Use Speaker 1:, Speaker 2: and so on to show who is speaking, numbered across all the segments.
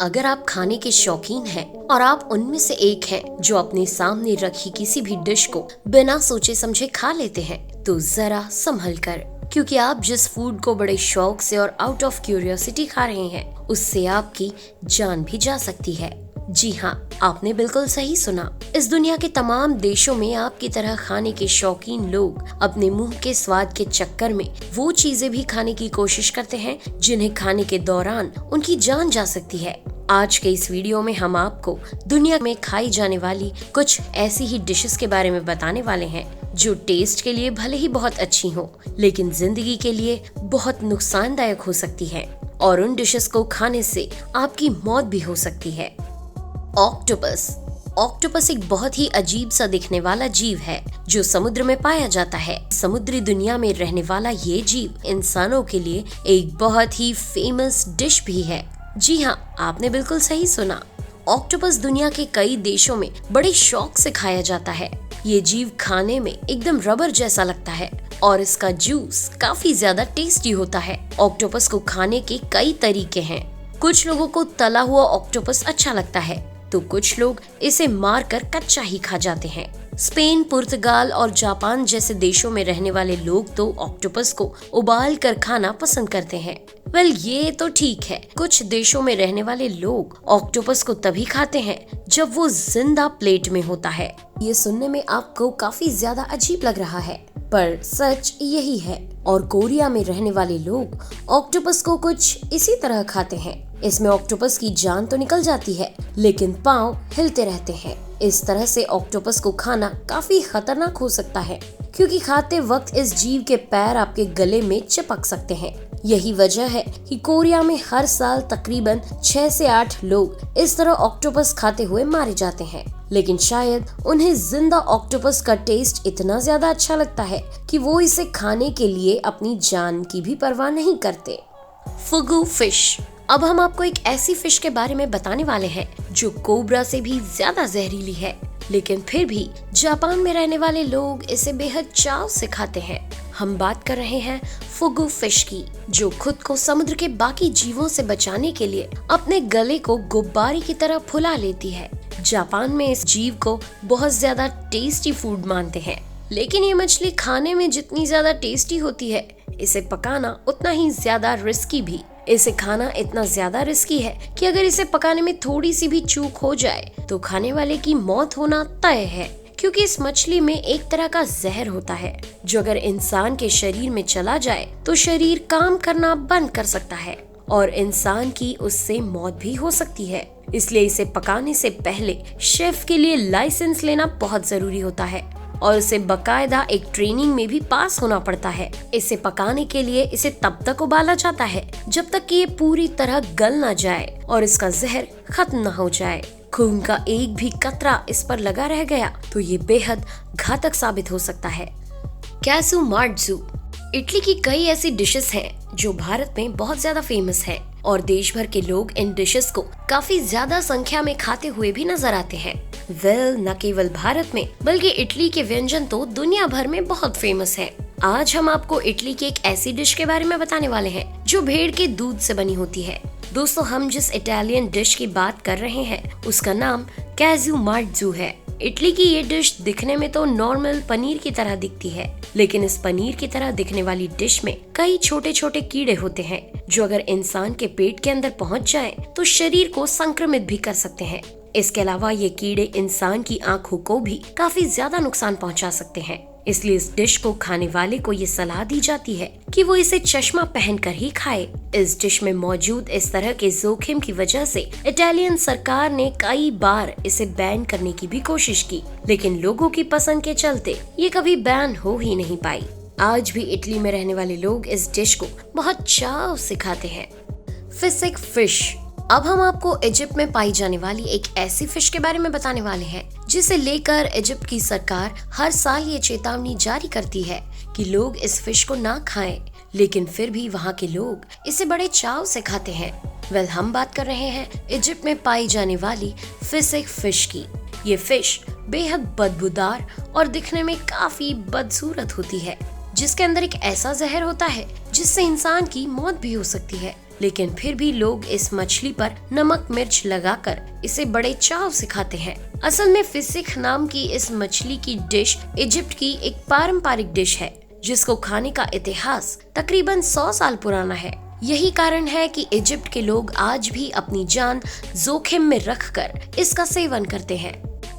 Speaker 1: अगर आप खाने के शौकीन हैं और आप उनमें से एक हैं जो अपने सामने रखी किसी भी डिश को बिना सोचे समझे खा लेते हैं, तो जरा संभल कर, क्योंकि आप जिस फूड को बड़े शौक से और आउट ऑफ क्यूरियोसिटी खा रहे हैं, उससे आपकी जान भी जा सकती है। जी हाँ, आपने बिल्कुल सही सुना। इस दुनिया के तमाम देशों में आपकी तरह खाने के शौकीन लोग अपने मुंह के स्वाद के चक्कर में वो चीजें भी खाने की कोशिश करते हैं जिन्हें खाने के दौरान उनकी जान जा सकती है। आज के इस वीडियो में हम आपको दुनिया में खाई जाने वाली कुछ ऐसी ही डिशेस के बारे में बताने वाले हैं जो टेस्ट के लिए भले ही बहुत अच्छी हो, लेकिन जिंदगी के लिए बहुत नुकसानदायक हो सकती है, और उन डिशेस को खाने से आपकी मौत भी हो सकती है। ऑक्टोपस। ऑक्टोपस एक बहुत ही अजीब सा दिखने वाला जीव है जो समुद्र में पाया जाता है। समुद्री दुनिया में रहने वाला ये जीव इंसानों के लिए एक बहुत ही फेमस डिश भी है। जी हाँ, आपने बिल्कुल सही सुना। ऑक्टोपस दुनिया के कई देशों में बड़े शौक से खाया जाता है। ये जीव खाने में एकदम रबर जैसा लगता है और इसका जूस काफी ज्यादा टेस्टी होता है। ऑक्टोपस को खाने के कई तरीके हैं। कुछ लोगों को तला हुआ ऑक्टोपस अच्छा लगता है, तो कुछ लोग इसे मारकर कच्चा ही खा जाते हैं। स्पेन, पुर्तगाल और जापान जैसे देशों में रहने वाले लोग तो ऑक्टोपस को उबाल कर खाना पसंद करते हैं। ये तो ठीक है। कुछ देशों में रहने वाले लोग ऑक्टोपस को तभी खाते हैं जब वो जिंदा प्लेट में होता है। ये सुनने में आपको काफी ज्यादा अजीब लग रहा है, पर सच यही है। और कोरिया में रहने वाले लोग ऑक्टोपस को कुछ इसी तरह खाते हैं। इसमें ऑक्टोपस की जान तो निकल जाती है, लेकिन पाँव हिलते रहते हैं। इस तरह से ऑक्टोपस को खाना काफी खतरनाक हो सकता है, क्योंकि खाते वक्त इस जीव के पैर आपके गले में चिपक सकते हैं। यही वजह है कि कोरिया में हर साल तकरीबन 6 से 8 लोग इस तरह ऑक्टोपस खाते हुए मारे जाते हैं। लेकिन शायद उन्हें जिंदा ऑक्टोपस का टेस्ट इतना ज्यादा अच्छा लगता है कि वो इसे खाने के लिए अपनी जान की भी परवाह नहीं करते। फुगु फिश। अब हम आपको एक ऐसी फिश के बारे में बताने वाले हैं जो कोबरा से भी ज्यादा जहरीली है, लेकिन फिर भी जापान में रहने वाले लोग इसे बेहद चाव से खाते हैं। हम बात कर रहे हैं फुगु फिश की, जो खुद को समुद्र के बाकी जीवों से बचाने के लिए अपने गले को गुब्बारे की तरह फुला लेती है। जापान में इस जीव को बहुत ज्यादा टेस्टी फूड मानते हैं, लेकिन ये मछली खाने में जितनी ज्यादा टेस्टी होती है, इसे पकाना उतना ही ज्यादा रिस्की भी। इसे खाना इतना ज्यादा रिस्की है कि अगर इसे पकाने में थोड़ी सी भी चूक हो जाए तो खाने वाले की मौत होना तय है, क्योंकि इस मछली में एक तरह का जहर होता है जो अगर इंसान के शरीर में चला जाए तो शरीर काम करना बंद कर सकता है और इंसान की उससे मौत भी हो सकती है। इसलिए इसे पकाने से पहले शेफ के लिए लाइसेंस लेना बहुत जरूरी होता है और इसे बकायदा एक ट्रेनिंग में भी पास होना पड़ता है। इसे पकाने के लिए इसे तब तक उबाला जाता है जब तक कि ये पूरी तरह गल ना जाए और इसका जहर खत्म न हो जाए। खून का एक भी कतरा इस पर लगा रह गया तो ये बेहद घातक साबित हो सकता है। कैसु मार्टजू। इटली की कई ऐसी डिशेस हैं जो भारत में बहुत ज्यादा फेमस है और देश भर के लोग इन डिशेस को काफी ज्यादा संख्या में खाते हुए भी नजर आते हैं। न केवल भारत में बल्कि इटली के व्यंजन तो दुनिया भर में बहुत फेमस है। आज हम आपको इटली की एक ऐसी डिश के बारे में बताने वाले हैं जो भेड़ के दूध से बनी होती है। दोस्तों, हम जिस इटालियन डिश की बात कर रहे हैं उसका नाम कैसु मार्टजू है। इटली की ये डिश दिखने में तो नॉर्मल पनीर की तरह दिखती है, लेकिन इस पनीर की तरह दिखने वाली डिश में कई छोटे छोटे कीड़े होते हैं जो अगर इंसान के पेट के अंदर पहुंच जाएं तो शरीर को संक्रमित भी कर सकते हैं। इसके अलावा ये कीड़े इंसान की आंखों को भी काफी ज्यादा नुकसान पहुंचा सकते हैं। इसलिए इस डिश को खाने वाले को ये सलाह दी जाती है कि वो इसे चश्मा पहनकर ही खाए। इस डिश में मौजूद इस तरह के जोखिम की वजह से इटालियन सरकार ने कई बार इसे बैन करने की भी कोशिश की, लेकिन लोगों की पसंद के चलते ये कभी बैन हो ही नहीं पाई। आज भी इटली में रहने वाले लोग इस डिश को बहुत चाव से खाते हैं। फिसिक फिश। अब हम आपको इजिप्ट में पाई जाने वाली एक ऐसी फिश के बारे में बताने वाले हैं जिसे लेकर इजिप्ट की सरकार हर साल ये चेतावनी जारी करती है कि लोग इस फिश को ना खाएं, लेकिन फिर भी वहाँ के लोग इसे बड़े चाव से खाते हैं। हम बात कर रहे हैं इजिप्ट में पाई जाने वाली फिसिक फिश की। ये फिश बेहद बदबूदार और दिखने में काफी बदसूरत होती है, जिसके अंदर एक ऐसा जहर होता है जिससे इंसान की मौत भी हो सकती है। लेकिन फिर भी लोग इस मछली पर नमक मिर्च लगाकर इसे बड़े चाव से खाते हैं। असल में फिसिक नाम की इस मछली की डिश इजिप्ट की एक पारंपरिक डिश है, जिसको खाने का इतिहास तकरीबन 100 साल पुराना है। यही कारण है कि इजिप्ट के लोग आज भी अपनी जान जोखिम में रखकर इसका सेवन करते हैं।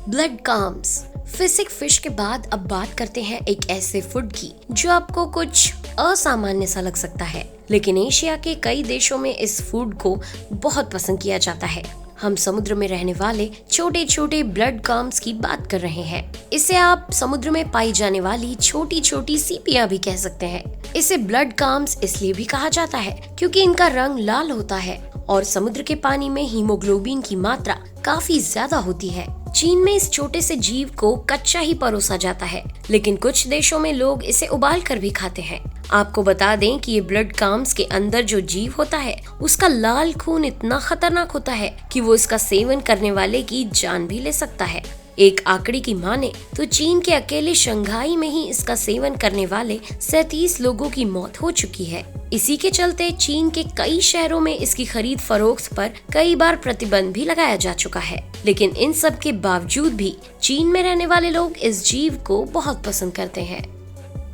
Speaker 1: Blood calms. फिसिक फिश के बाद अब बात करते हैं एक ऐसे फूड की जो आपको कुछ असामान्य सा लग सकता है, लेकिन एशिया के कई देशों में इस फूड को बहुत पसंद किया जाता है। हम समुद्र में रहने वाले छोटे छोटे ब्लड काम्स की बात कर रहे हैं। इसे आप समुद्र में पाई जाने वाली छोटी छोटी सीपियां भी कह सकते हैं। इसे ब्लड काम्स इसलिए भी कहा जाता है क्योंकि इनका रंग लाल होता है और समुद्र के पानी में हीमोग्लोबिन की मात्रा काफी ज्यादा होती है। चीन में इस छोटे से जीव को कच्चा ही परोसा जाता है, लेकिन कुछ देशों में लोग इसे उबाल कर भी खाते हैं। आपको बता दें कि ये ब्लड काम्स के अंदर जो जीव होता है उसका लाल खून इतना खतरनाक होता है कि वो इसका सेवन करने वाले की जान भी ले सकता है। एक आंकड़े की माने तो चीन के अकेले शंघाई में ही इसका सेवन करने वाले 37 लोगों की मौत हो चुकी है। इसी के चलते चीन के कई शहरों में इसकी खरीद फरोख्त पर कई बार प्रतिबंध भी लगाया जा चुका है, लेकिन इन सब के बावजूद भी चीन में रहने वाले लोग इस जीव को बहुत पसंद करते हैं।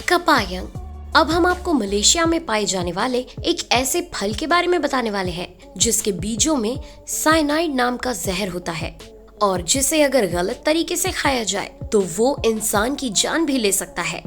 Speaker 1: कपायंग। अब हम आपको मलेशिया में पाए जाने वाले एक ऐसे फल के बारे में बताने वाले हैं जिसके बीजों में साइनाइड नाम का जहर होता है और जिसे अगर गलत तरीके से खाया जाए तो वो इंसान की जान भी ले सकता है।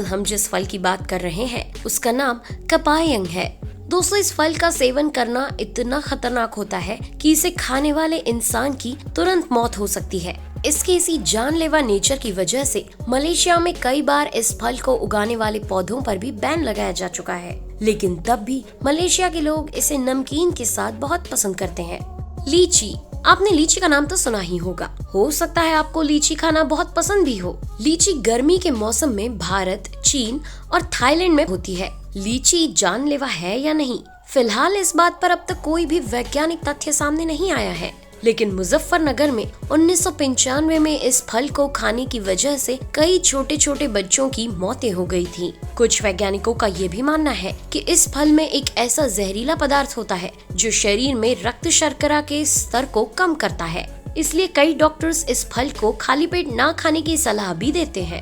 Speaker 1: हम जिस फल की बात कर रहे हैं उसका नाम कपायंग है। दोस्तों, इस फल का सेवन करना इतना खतरनाक होता है कि इसे खाने वाले इंसान की तुरंत मौत हो सकती है। इसके इसी जानलेवा नेचर की वजह से मलेशिया में कई बार इस फल को उगाने वाले पौधों पर भी बैन लगाया जा चुका है, लेकिन तब भी मलेशिया के लोग इसे नमकीन के साथ बहुत पसंद करते हैं। लीची। आपने लीची का नाम तो सुना ही होगा, हो सकता है आपको लीची खाना बहुत पसंद भी हो। लीची गर्मी के मौसम में भारत, चीन और थाईलैंड में होती है। लीची जानलेवा है या नहीं, फिलहाल इस बात पर अब तक कोई भी वैज्ञानिक तथ्य सामने नहीं आया है, लेकिन मुजफ्फरनगर में 1995 में इस फल को खाने की वजह से कई छोटे छोटे बच्चों की मौतें हो गई थी। कुछ वैज्ञानिकों का ये भी मानना है कि इस फल में एक ऐसा जहरीला पदार्थ होता है जो शरीर में रक्त शर्करा के स्तर को कम करता है, इसलिए कई डॉक्टर्स इस फल को खाली पेट ना खाने की सलाह भी देते हैं।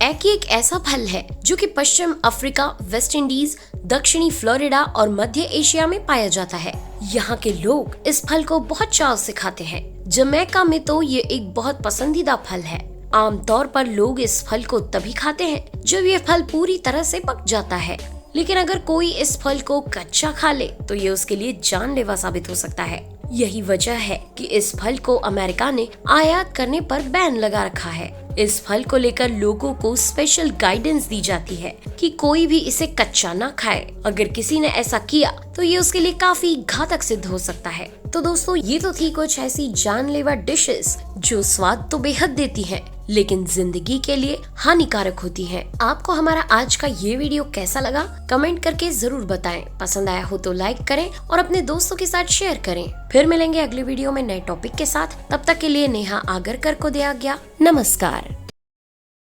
Speaker 1: एकी एक ऐसा फल है जो कि पश्चिम अफ्रीका, वेस्ट इंडीज, दक्षिणी फ्लोरिडा और मध्य एशिया में पाया जाता है। यहाँ के लोग इस फल को बहुत चाव से खाते हैं। जमैका में तो ये एक बहुत पसंदीदा फल है। आमतौर पर लोग इस फल को तभी खाते हैं जब ये फल पूरी तरह से पक जाता है, लेकिन अगर कोई इस फल को कच्चा खा ले तो ये उसके लिए जानलेवा साबित हो सकता है। यही वजह है कि इस फल को अमेरिका ने आयात करने पर बैन लगा रखा है। इस फल को लेकर लोगों को स्पेशल गाइडेंस दी जाती है कि कोई भी इसे कच्चा ना खाए। अगर किसी ने ऐसा किया तो ये उसके लिए काफी घातक सिद्ध हो सकता है। तो दोस्तों, ये तो थी कुछ ऐसी जानलेवा डिशेस जो स्वाद तो बेहद देती हैं, लेकिन जिंदगी के लिए हानिकारक होती हैं। आपको हमारा आज का ये वीडियो कैसा लगा कमेंट करके जरूर बताएं। पसंद आया हो तो लाइक करें और अपने दोस्तों के साथ शेयर करें। फिर मिलेंगे अगले वीडियो में नए टॉपिक के साथ। तब तक के लिए नेहा आगरकर को दिया गया नमस्कार।